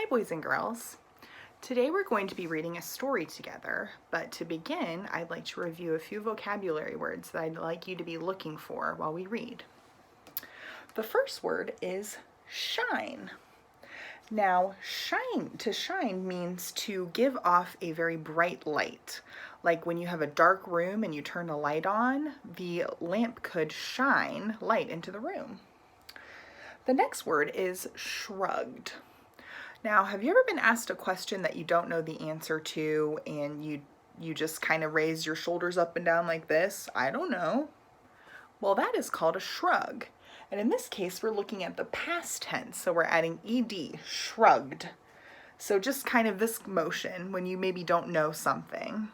Hi boys and girls. Today we're going to be reading a story together, but to begin I'd like to review a few vocabulary words that I'd like you to be looking for while we read. The first word is shine. Now to shine means to give off a very bright light. Like when you have a dark room and you turn a light on, the lamp could shine light into the room. The next word is shrugged. Now, have you ever been asked a question that you don't know the answer to and you just kind of raise your shoulders up and down like this? I don't know. Well, that is called a shrug. And in this case, we're looking at the past tense, so we're adding ed, shrugged. So just kind of this motion when you maybe don't know something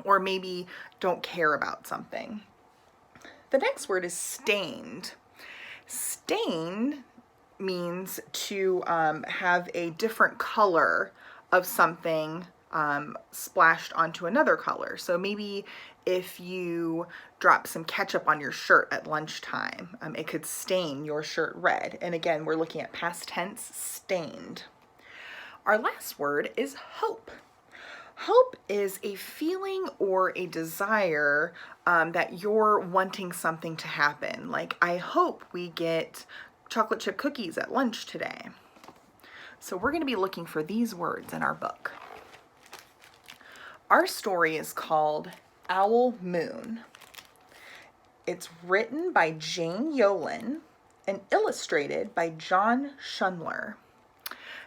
or maybe don't care about something. The next word is stained. Stained means to have a different color of something splashed onto another color. So maybe if you drop some ketchup on your shirt at lunchtime, it could stain your shirt red. And again, we're looking at past tense, stained. Our last word is hope. Hope is a feeling or a desire that you're wanting something to happen. Like, I hope we get chocolate chip cookies at lunch today. So we're going to be looking for these words in our book. Our story is called Owl Moon. It's written by Jane Yolen and illustrated by John Schundler.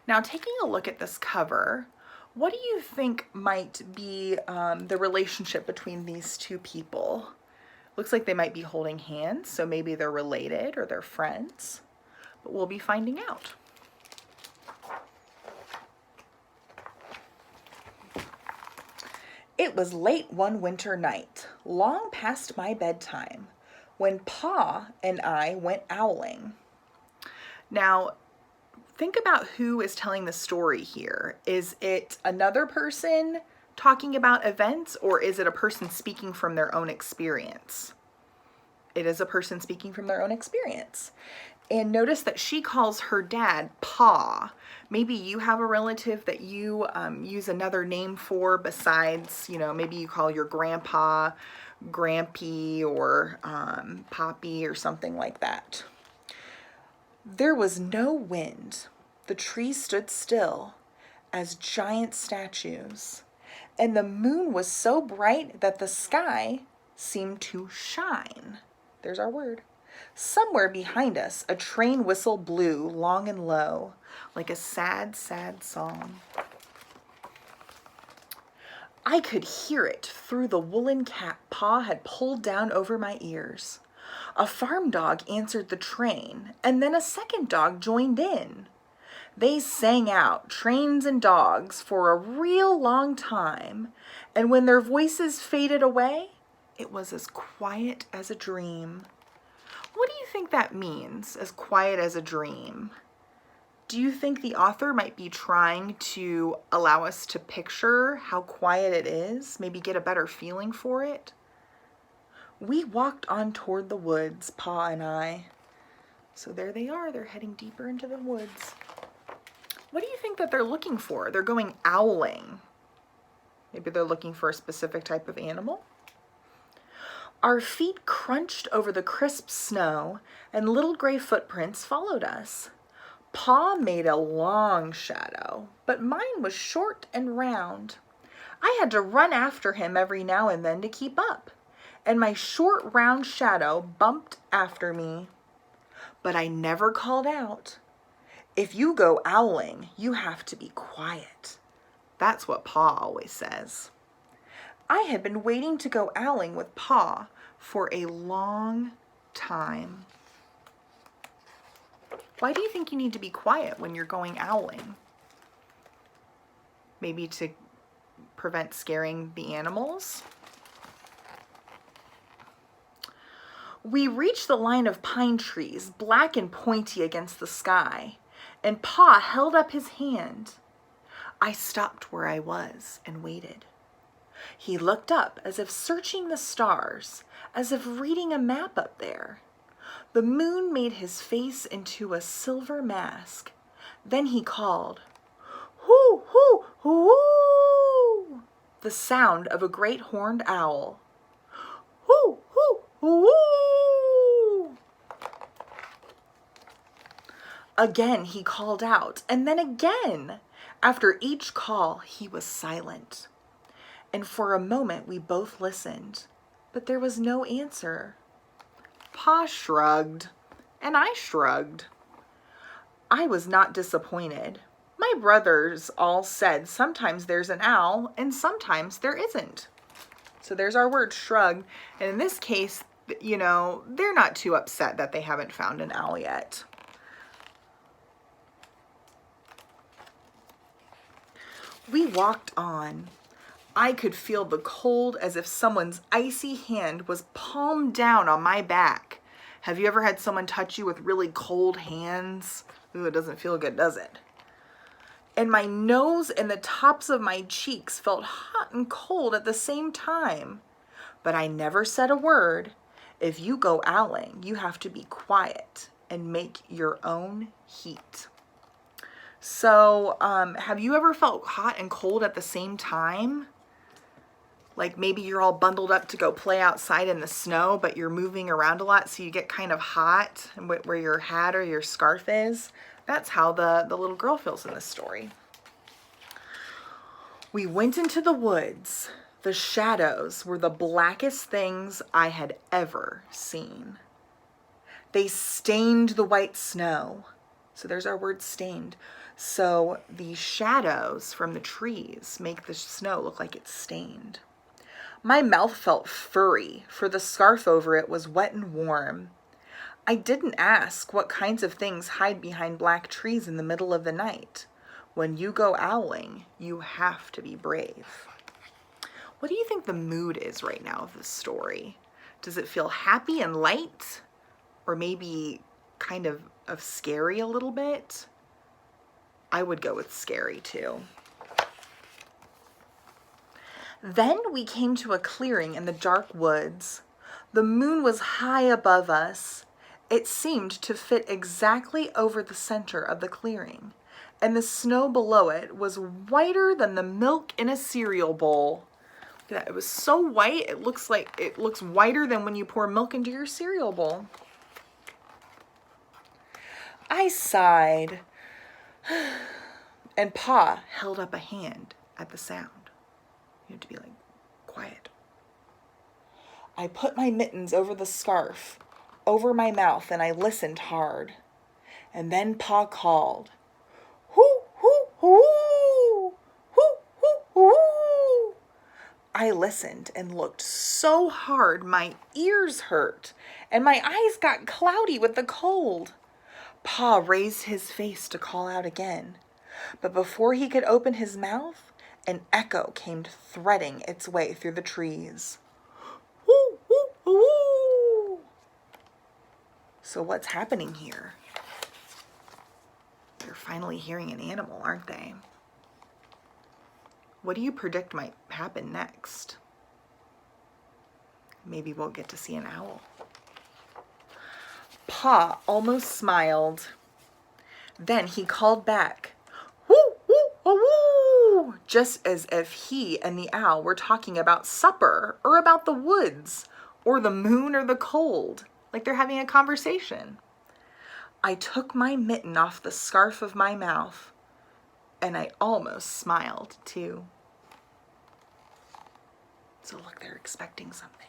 Now, taking a look at this cover, what do you think might be the relationship between these two people? Looks like they might be holding hands, so maybe they're related or they're friends. But we'll be finding out. It was late one winter night, long past my bedtime, when Pa and I went owling. Now, think about who is telling the story here. Is it another person talking about events, or is it a person speaking from their own experience? It is a person speaking from their own experience. And notice that she calls her dad Pa. Maybe you have a relative that you use another name for besides, maybe you call your grandpa Grampy or Poppy or something like that. There was no wind. The trees stood still as giant statues, and the moon was so bright that the sky seemed to shine. There's our word. Somewhere behind us, a train whistle blew long and low, like a sad, sad song. I could hear it through the woolen cap Pa had pulled down over my ears. A farm dog answered the train, and then a second dog joined in. They sang out, trains and dogs, for a real long time, and when their voices faded away, it was as quiet as a dream. What do you think that means, as quiet as a dream? Do you think the author might be trying to allow us to picture how quiet it is, maybe get a better feeling for it? We walked on toward the woods, Pa and I. So there they are, they're heading deeper into the woods. What do you think that they're looking for? They're going owling. Maybe they're looking for a specific type of animal. Our feet crunched over the crisp snow, and little gray footprints followed us. Pa made a long shadow, but mine was short and round. I had to run after him every now and then to keep up, and my short, round shadow bumped after me. But I never called out. If you go owling, you have to be quiet. That's what Pa always says. I had been waiting to go owling with Pa for a long time. Why do you think you need to be quiet when you're going owling? Maybe to prevent scaring the animals? We reached the line of pine trees, black and pointy against the sky, and Pa held up his hand. I stopped where I was and waited. He looked up as if searching the stars, as if reading a map up there. The moon made his face into a silver mask. Then he called, Woo! The sound of a great horned owl. Woo, woo, woo! Again he called out, and then again. After each call, he was silent. And for a moment we both listened, but there was no answer. Pa shrugged, and I shrugged. I was not disappointed. My brothers all said sometimes there's an owl and sometimes there isn't. So there's our word, shrug. And in this case, you know, they're not too upset that they haven't found an owl yet. We walked on. I could feel the cold as if someone's icy hand was palmed down on my back. Have you ever had someone touch you with really cold hands? Ooh, it doesn't feel good, does it? And my nose and the tops of my cheeks felt hot and cold at the same time. But I never said a word. If you go owling, you have to be quiet and make your own heat. So, have you ever felt hot and cold at the same time? Like maybe you're all bundled up to go play outside in the snow, but you're moving around a lot, so you get kind of hot where your hat or your scarf is. That's how the little girl feels in this story. We went into the woods. The shadows were the blackest things I had ever seen. They stained the white snow. So there's our word, stained. So the shadows from the trees make the snow look like it's stained. My mouth felt furry, for the scarf over it was wet and warm. I didn't ask what kinds of things hide behind black trees in the middle of the night. When you go owling, you have to be brave. What do you think the mood is right now of this story? Does it feel happy and light? Or maybe kind of scary a little bit? I would go with scary too. Then we came to a clearing in the dark woods. The moon was high above us. It seemed to fit exactly over the center of the clearing, and the snow below it was whiter than the milk in a cereal bowl. Look at that. It was so white, it looks whiter than when you pour milk into your cereal bowl. I sighed, and Pa held up a hand at the sound. You have to be like, quiet. I put my mittens over the scarf, over my mouth, and I listened hard. And then Pa called, hoo, hoo, hoo, hoo, hoo, hoo. I listened and looked so hard my ears hurt, and my eyes got cloudy with the cold. Pa raised his face to call out again, but before he could open his mouth, an echo came threading its way through the trees. Woo, woo, woo. So what's happening here? They're finally hearing an animal, aren't they? What do you predict might happen next? Maybe we'll get to see an owl. Pa almost smiled. Then he called back, woo, woo, woo, woo, just as if he and the owl were talking about supper or about the woods or the moon or the cold, like they're having a conversation. I took my mitten off the scarf of my mouth, and I almost smiled too. So look, they're expecting something.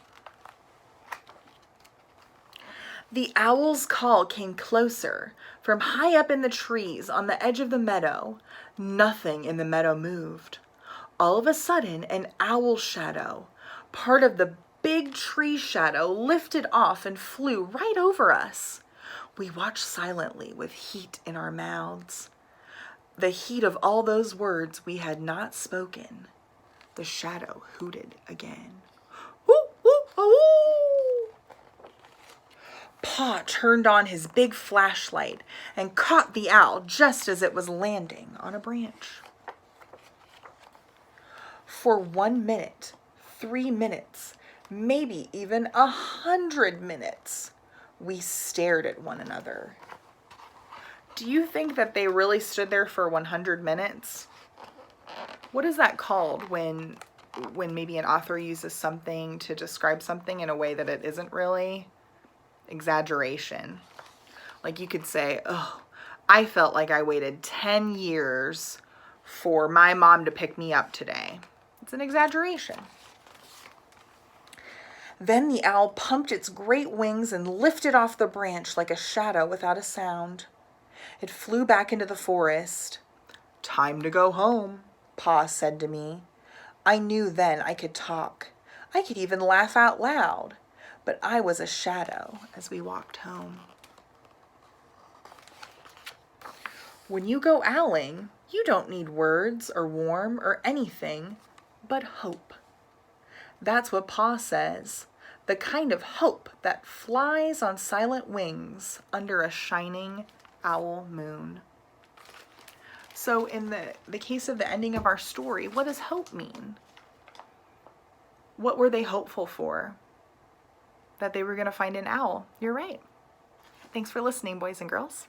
The owl's call came closer, from high up in the trees on the edge of the meadow. Nothing in the meadow moved. All of a sudden, an owl shadow, part of the big tree shadow, lifted off and flew right over us. We watched silently with heat in our mouths. The heat of all those words we had not spoken. The shadow hooted again. Woo, woo, woo. Pa turned on his big flashlight and caught the owl just as it was landing on a branch. For 1 minute, 3 minutes, maybe even 100 minutes, we stared at one another. Do you think that they really stood there for 100 minutes? What is that called when maybe an author uses something to describe something in a way that it isn't really? Exaggeration. Like you could say, oh, I felt like I waited 10 years for my mom to pick me up today. It's an exaggeration. Then the owl pumped its great wings and lifted off the branch like a shadow without a sound. It flew back into the forest. Time to go home, Pa said to me. I knew then I could talk. I could even laugh out loud, but I was a shadow as we walked home. When you go owling, you don't need words or warm or anything but hope. That's what Pa says, the kind of hope that flies on silent wings under a shining owl moon. So in the case of the ending of our story, what does hope mean? What were they hopeful for? That they were going to find an owl. You're right. Thanks for listening, boys and girls.